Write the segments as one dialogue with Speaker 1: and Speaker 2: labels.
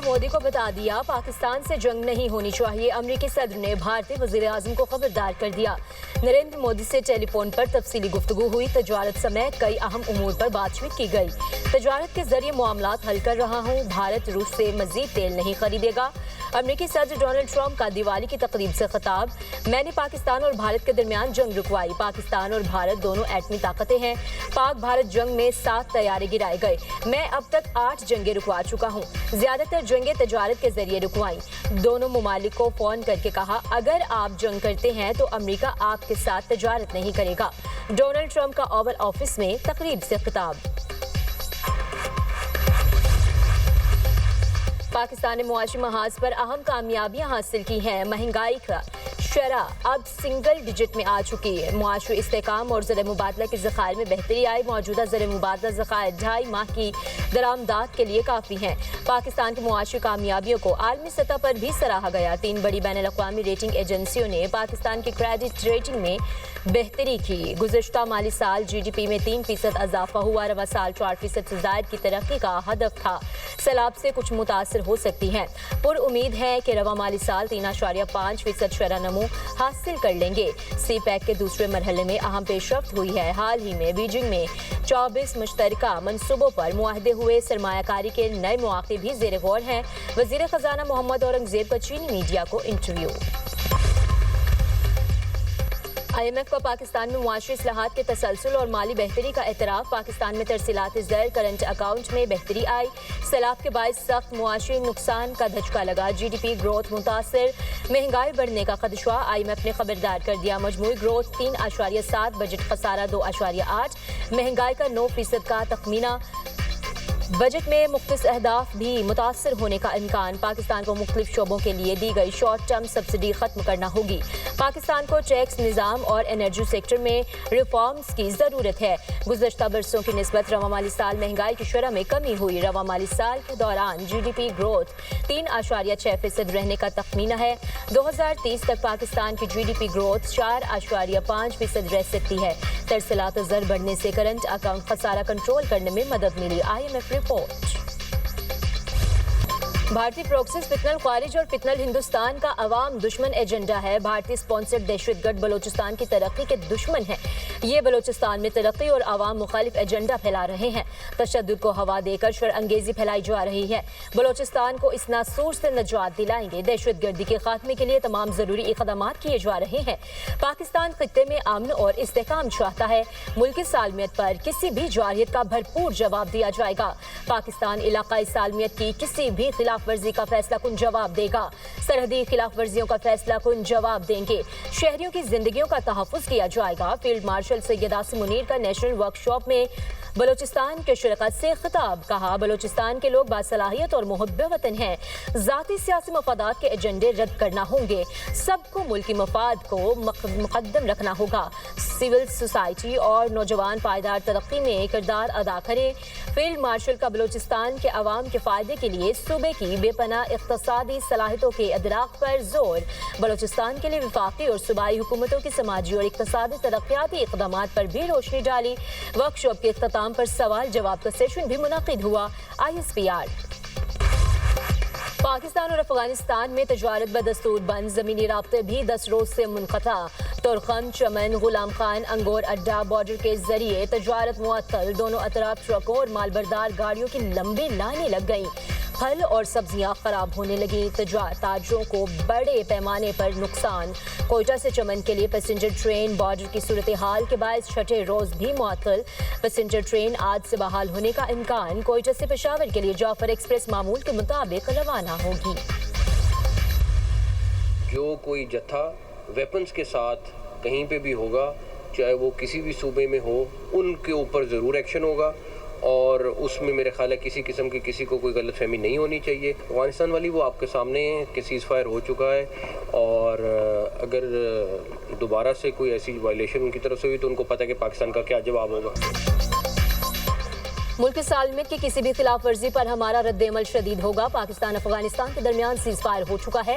Speaker 1: مودی کو بتا دیا پاکستان سے جنگ نہیں ہونی چاہیے۔ امریکی صدر نے بھارتی وزیر اعظم کو خبردار کر دیا۔ نریندر مودی سے ٹیلی فون پر تفصیلی گفتگو ہوئی۔ تجارت سمیت کئی اہم امور پر بات چیت کی گئی۔ تجارت کے ذریعے معاملات حل کر رہا ہوں۔ بھارت روس سے مزید تیل نہیں خریدے گا۔ امریکی صدر ڈونلڈ ٹرمپ کا دیوالی کی تقریب سے خطاب۔ میں نے پاکستان اور بھارت کے درمیان جنگ رکوائی۔ پاکستان اور بھارت دونوں ایٹمی طاقتیں ہیں۔ پاک بھارت جنگ میں 7 طیارے گرائے گئے۔ میں اب تک 8 جنگیں رکوا چکا ہوں۔ زیادہ تر جنگیں تجارت کے ذریعے رکوائیں۔ دونوں ممالک کو فون کر کے کہا اگر آپ جنگ کرتے ہیں تو امریکہ آپ کے ساتھ تجارت نہیں کرے گا۔ ڈونلڈ ٹرمپ کا اوول آفس میں تقریب سے خطاب۔ پاکستان نے معاشی محاذ پر اہم کامیابیاں حاصل کی ہیں۔ مہنگائی کا شرح اب سنگل ڈیجٹ میں آ چکی ہے۔ معاشی استحکام اور زر مبادلہ کے ذخائر میں بہتری آئی۔ موجودہ زر مبادلہ ذخائر 2.5 ماہ کی درآمدات کے لیے کافی ہیں۔ پاکستان کی معاشی کامیابیوں کو عالمی سطح پر بھی سراہا گیا۔ 3 بڑی بین الاقوامی ریٹنگ ایجنسیوں نے پاکستان کی کریڈٹ ریٹنگ میں بہتری کی۔ گزشتہ مالی سال جی ڈی پی میں 3% اضافہ ہوا۔ رواں سال 4% سے زائد کی ترقی کا ہدف تھا۔ سیلاب سے کچھ متاثر ہو سکتی ہیں۔ پر امید ہے کہ رواں مالی سال 3.5% شرح نمو حاصل کر لیں گے۔ سی پیک کے دوسرے مرحلے میں اہم پیش رفت ہوئی ہے۔ حال ہی میں بیجنگ میں 24 مشترکہ منصوبوں پر معاہدے ہوئے۔ سرمایہ کاری کے نئے مواقع بھی زیر غور ہیں۔ وزیر خزانہ محمد اورنگزیب کا چینی میڈیا کو انٹرویو۔ آئی ایم ایف کا پاکستان میں معاشی اصلاحات کے تسلسل اور مالی بہتری کا اعتراف۔ پاکستان میں ترسیلات زر کرنٹ اکاؤنٹ میں بہتری آئی۔ سیلاب کے باعث سخت معاشی نقصان کا دھچکا لگا۔ جی ڈی پی گروتھ متاثر۔ مہنگائی بڑھنے کا خدشہ۔ آئی ایم ایف نے خبردار کر دیا مجموعی گروتھ 3.7، بجٹ خسارہ 2.8، مہنگائی کا 9% کا تخمینہ۔ بجٹ میں مختص اہداف بھی متاثر ہونے کا امکان۔ پاکستان کو مختلف شعبوں کے لیے دی گئی شارٹ ٹرم سبسڈی ختم کرنا ہوگی۔ پاکستان کو ٹیکس نظام اور انرجی سیکٹر میں ریفارمز کی ضرورت ہے۔ گزشتہ برسوں کی نسبت رواں مالی سال مہنگائی کی شرح میں کمی ہوئی۔ رواں مالی سال کے دوران جی ڈی پی گروتھ 3.6% رہنے کا تخمینہ ہے۔ 2030 تک پاکستان کی جی ڈی پی گروتھ 4.5% رہ سکتی ہے۔ ترسیلات زر بڑھنے سے کرنٹ اکاؤنٹ خسارہ کنٹرول کرنے میں مدد ملی۔ I M F report. بھارتی پروکسیز فتنہ الخارج اور فتنہ ہندوستان کا عوام دشمن ایجنڈا ہے۔ بھارتی سپانسرڈ دہشت گرد بلوچستان کی ترقی کے دشمن ہیں۔ یہ بلوچستان میں ترقی اور عوام مخالف ایجنڈا پھیلا رہے ہیں۔ تشدد کو ہوا دے کر شر انگیزی پھیلائی جا رہی ہے۔ بلوچستان کو اس ناسور سے نجات دلائیں گے۔ دہشت گردی کے خاتمے کے لیے تمام ضروری اقدامات کیے جا رہے ہیں۔ پاکستان خطے میں امن اور استحکام چاہتا ہے۔ ملکی سالمیت پر کسی بھی جارحیت کا بھرپور جواب دیا جائے گا۔ پاکستان علاقائی سالمیت کی کسی بھی خلاف ورزی کا فیصلہ کن جواب دے گا۔ سرحدی خلاف ورزیوں کا فیصلہ کن جواب دیں گے۔ شہریوں کی زندگیوں کا تحفظ کیا جائے گا۔ فیلڈ مارشل سید عاصم منیر کا نیشنل ورک شاپ میں بلوچستان کے شرکاء سے خطاب۔ کہا بلوچستان کے لوگ باصلاحیت اور محب وطن ہیں۔ ذاتی سیاسی مفادات کے ایجنڈے رد کرنا ہوں گے۔ سب کو ملکی مفاد کو مقدم رکھنا ہوگا۔ سول سوسائٹی اور نوجوان پائیدار ترقی میں کردار ادا کریں۔ فیلڈ مارشل کا بلوچستان کے عوام کے فائدے کے لیے صوبے کی بے پناہ اقتصادی صلاحیتوں کے ادراک پر زور۔ بلوچستان کے لیے وفاقی اور صوبائی حکومتوں کی سماجی اور اقتصادی ترقیاتی اقدامات پر بھی روشنی ڈالی۔ ورک شاپ کے اختتام پر سوال جواب کا سیشن بھی منعقد ہوا۔ I S P R. Pakistan اور افغانستان میں تجارت بدستور بند۔ زمینی رابطے بھی 10 روز سے منقطع۔ تورخم، چمن، غلام خان، انگور اڈا بارڈر کے ذریعے تجارت معطل۔ دونوں اطراف ٹرکوں اور مال بردار گاڑیوں کی لمبی لائنیں لگ گئیں۔ پھل اور سبزیاں خراب ہونے لگیں۔ تاجروں کو بڑے پیمانے پر نقصان۔ کوئٹہ سے چمن کے لیے پیسنجر ٹرین بارڈر کی صورتحال کے باعث چھٹے روز بھی معطل۔ پیسنجر ٹرین آج سے بحال ہونے کا امکان۔ کوئٹہ سے پشاور کے لیے جعفر ایکسپریس معمول کے مطابق روانہ ہوگی۔
Speaker 2: جو کوئی جتھا ویپنز کے ساتھ کہیں پہ بھی ہوگا، چاہے وہ کسی بھی صوبے میں ہو، ان کے اوپر ضرور ایکشن ہوگا، اور اس میں میرے خیال ہے کسی قسم کی کسی کو کوئی غلط فہمی نہیں ہونی چاہیے۔ افغانستان والی وہ آپ کے سامنے ہیں کہ سیز فائر ہو چکا ہے، اور اگر دوبارہ سے کوئی ایسی وائلیشن ان کی طرف سے ہوئی تو ان کو پتہ ہے کہ پاکستان کا کیا جواب ہوگا۔
Speaker 1: ملک سالمیت کی کسی بھی خلاف ورزی پر ہمارا رد عمل شدید ہوگا۔ پاکستان افغانستان کے درمیان سیز فائر ہو چکا ہے۔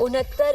Speaker 1: 69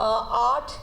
Speaker 3: 8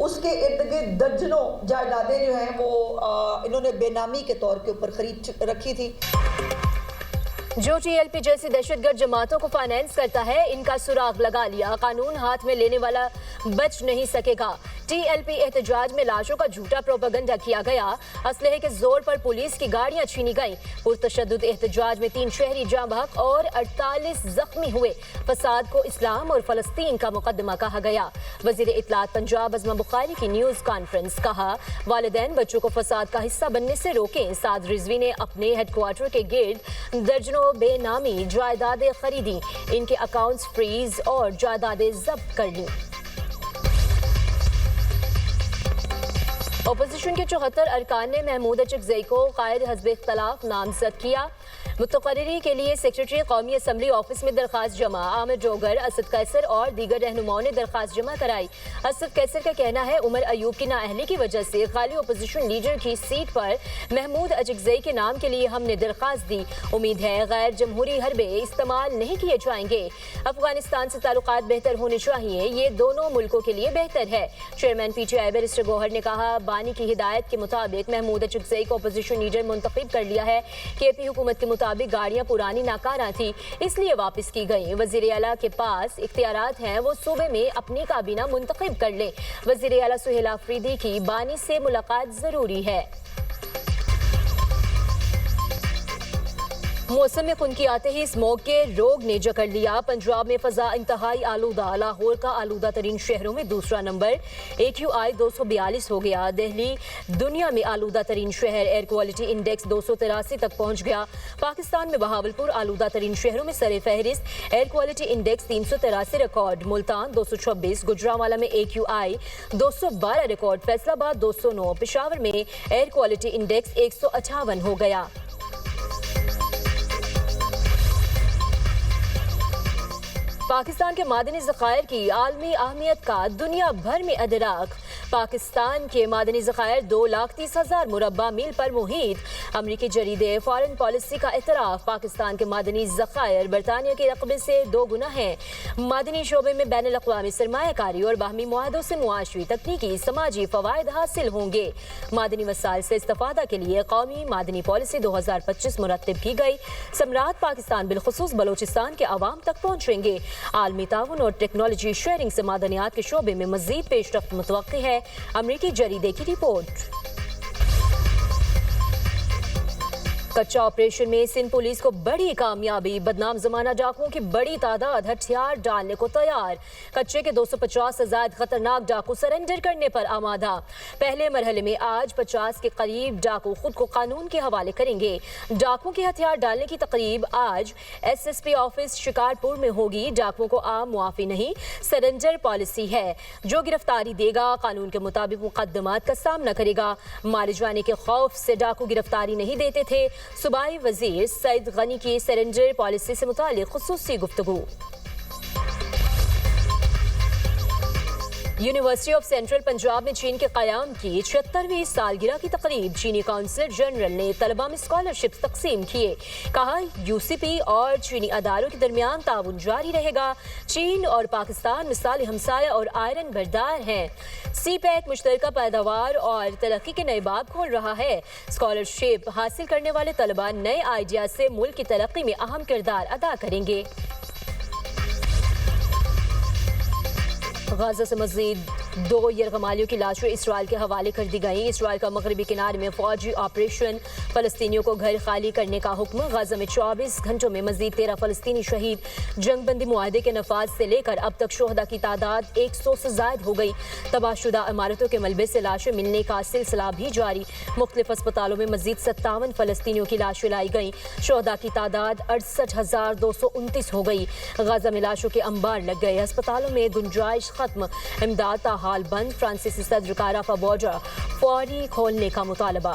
Speaker 3: اس کے ارد گرد درجنوں جائیدادیں جو ہیں وہ انہوں نے بے نامی کے طور کے اوپر خرید رکھی تھی۔
Speaker 1: جو ٹی ایل پی جیسی دہشت گرد جماعتوں کو فائنینس کرتا ہے ان کا سراغ لگا لیا، قانون ہاتھ میں لینے والا بچ نہیں سکے گا۔ ٹی ایل پی احتجاج میں لاشوں کا جھوٹا پروپیگنڈا کیا گیا، اسلحے کے زور پر پولیس کی گاڑیاں چھینی گئیں۔ پرتشدد احتجاج میں 3 شہری جاں بحق اور 48 زخمی ہوئے۔ فساد کو اسلام اور فلسطین کا مقدمہ کہا گیا۔ وزیر اطلاعات پنجاب عظمہ بخاری کی نیوز کانفرنس، کہا والدین بچوں کو فساد کا حصہ بننے سے روکیں۔ سعد رضوی نے اپنے ہیڈ کوارٹر کے گرد درجنوں بے نامی جائیدادیں خریدیں، ان کے اکاؤنٹس فریز اور جائیدادیں ضبط کر لیں۔ اپوزیشن کے 74 ارکان نے محمود اچکزئی کو قائد حزب اختلاف نامزد کیا۔ متقرری کے لیے سیکریٹری قومی اسمبلی آفس میں درخواست جمع، عامر ڈوگر، اسد قیصر اور دیگر رہنماؤں نے درخواست جمع کرائی۔ اسد قیصر کا کہنا ہے عمر ایوب کی نااہلی کی وجہ سے خالی اپوزیشن لیڈر کی سیٹ پر محمود اچکزئی کے نام کے لیے ہم نے درخواست دی، امید ہے غیر جمہوری حربے استعمال نہیں کیے جائیں گے۔ افغانستان سے تعلقات بہتر ہونے چاہیے، یہ دونوں ملکوں کے لیے بہتر ہے۔ Chairman P T I barrister Gohar نے کہا بانی کی ہدایت کے مطابق محمود اچکزئی کو اپوزیشن لیڈر منتخب کر لیا ہے۔ کے پی حکومت کے مطابق گاڑیاں پرانی ناکارہ تھی، اس لیے واپس کی گئیں۔ وزیر اعلیٰ کے پاس اختیارات ہیں، وہ صوبے میں اپنی کابینہ منتخب کر لیں۔ وزیر اعلیٰ سہیل آفریدی کی بانی سے ملاقات ضروری ہے۔ موسم میں خنکی آتے ہی اسموگ کے روگ نے جکڑ لیا۔ پنجاب میں فضا انتہائی آلودہ، لاہور کا آلودہ ترین شہروں میں دوسرا نمبر، AQI 242 ہو گیا۔ دہلی دنیا میں آلودہ ترین شہر، ایئر کوالٹی انڈیکس 283 تک پہنچ گیا۔ پاکستان میں بہاولپور آلودہ ترین شہروں میں سر فہرست، air quality index 383 record, Multan 226، Gujranwala میں AQI 212 ریکارڈ، فیصل آباد 209، پشاور میں ایئر کوالٹی انڈیکس 158 ہو گیا۔ پاکستان کے معدنی ذخائر کی عالمی اہمیت کا دنیا بھر میں ادراک۔ پاکستان کے معدنی ذخائر 2,30,000 مربع میل پر محیط۔ امریکی جریدے فارن پالیسی کا اعتراف، پاکستان کے معدنی ذخائر برطانیہ کے رقبے سے 2 گنا ہیں۔ معدنی شعبے میں بین الاقوامی سرمایہ کاری اور باہمی معاہدوں سے معاشی، تکنیکی، سماجی فوائد حاصل ہوں گے۔ معدنی وسائل سے استفادہ کے لیے قومی معدنی پالیسی 2025 مرتب کی گئی۔ ثمرات پاکستان بالخصوص بلوچستان کے عوام تک پہنچیں گے۔ عالمی تعاون اور ٹیکنالوجی شیئرنگ سے معدنیات کے شعبے میں مزید پیش رفت متوقع ہے، امریکی جریدے کی رپورٹ۔ کچا آپریشن میں سندھ پولیس کو بڑی کامیابی، بدنام زمانہ ڈاکوؤں کی بڑی تعداد ہتھیار ڈالنے کو تیار۔ کچے کے 250 سے زائد خطرناک ڈاکو سرنڈر کرنے پر آمادہ۔ پہلے مرحلے میں آج 50 کے قریب ڈاکو خود کو قانون کے حوالے کریں گے۔ ڈاکوؤں کے ہتھیار ڈالنے کی تقریب آج SSP آفس شکارپور میں ہوگی۔ ڈاکوؤں کو عام معافی نہیں، سرنڈر پالیسی ہے۔ جو گرفتاری دے گا قانون کے مطابق مقدمات کا سامنا کرے گا۔ مارے جانے کے خوف سے ڈاکو گرفتاری نہیں دیتے تھے۔ صوبائی وزیر سعید غنی کی سرنڈر پالیسی سے متعلق خصوصی گفتگو۔ یونیورسٹی آف سینٹرل پنجاب میں چین کے قیام کی 76ویں سالگرہ کی تقریب، چینی کونسلر جنرل نے طلباء میں اسکالرشپس تقسیم کیے۔ کہا UCP اور چینی اداروں کے درمیان تعاون جاری رہے گا۔ چین اور پاکستان مثالی ہمسایہ اور آئرن بردار ہیں۔ CPEC مشترکہ پیداوار اور ترقی کے نئے باب کھول رہا ہے۔ اسکالرشپ حاصل کرنے والے طلباء نئے آئیڈیاز سے ملک کی ترقی میں اہم کردار ادا کریں گے۔ غزہ سے مزید 2 یرغمالیوں کی لاشیں اسرائیل کے حوالے کر دی گئیں۔ اسرائیل کا مغربی کنارے میں فوجی آپریشن، فلسطینیوں کو گھر خالی کرنے کا حکم۔ غزہ میں 24 گھنٹوں میں مزید 13 فلسطینی شہید۔ جنگ بندی معاہدے کے نفاذ سے لے کر اب تک شہداء کی تعداد 100 سے زائد ہو گئی۔ تباہ شدہ عمارتوں کے ملبے سے لاشیں ملنے کا سلسلہ بھی جاری۔ مختلف اسپتالوں میں مزید 57 فلسطینیوں کی لاشیں لائی گئیں۔ شہداء کی تعداد 68,229 ہو گئی۔ غزہ میں لاشوں کے انبار لگ گئے۔ اسپتالوں میں گنجائش ختم، امداد تاحال بند۔ فرانسیسی صدر کا رفح بارڈر فوری کھولنے کا مطالبہ۔